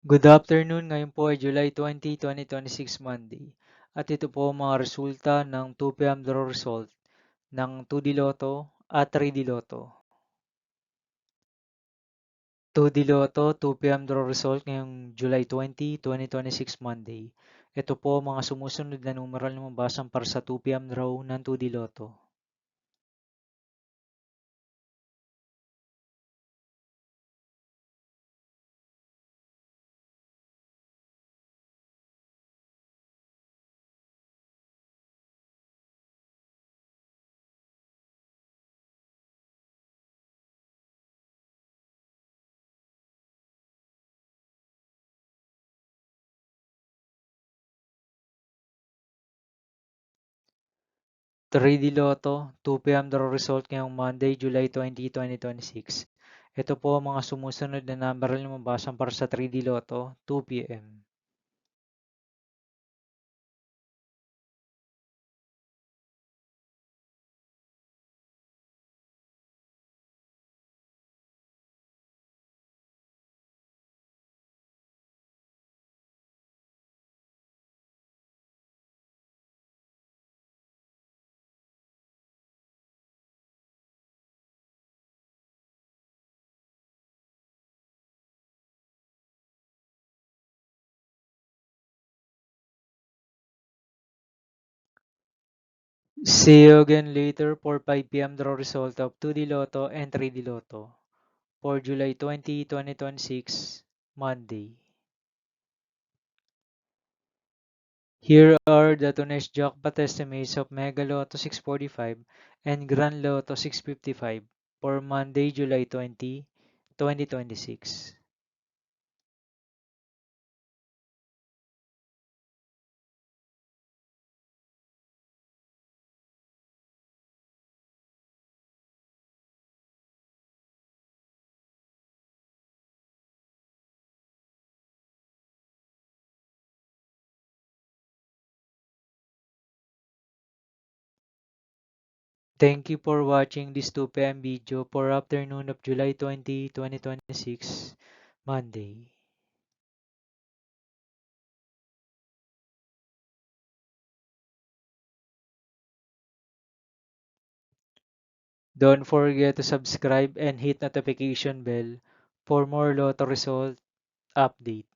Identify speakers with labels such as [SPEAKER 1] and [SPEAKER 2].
[SPEAKER 1] Good afternoon, ngayon po ay July 20, 2026 Monday. At ito po ang mga resulta ng 2 p.m. draw result ng 2D Lotto at 3D Lotto. 2D Lotto 2 p.m. draw result ngayong July 20, 2026 Monday. Ito po ang mga sumusunod na numeral na mabasang para sa 2 p.m. draw ng 2D Lotto. 3D Lotto 2 p.m. draw result ngayong Monday, July 20, 2026. Ito po ang mga sumusunod na numeral na mabasang para sa 3D Lotto 2 p.m. 'See you again later for 5 p.m. draw result of 2D Lotto and 3D Lotto for July 20, 2026, Monday. Here are the today's jackpot estimates of Mega Lotto 645 and Grand Lotto 655 for Monday, July 20, 2026. Thank you for watching this 2 p.m. video for afternoon of July 20, 2026, Monday. Don't forget to subscribe and hit notification bell for more Lotto result update.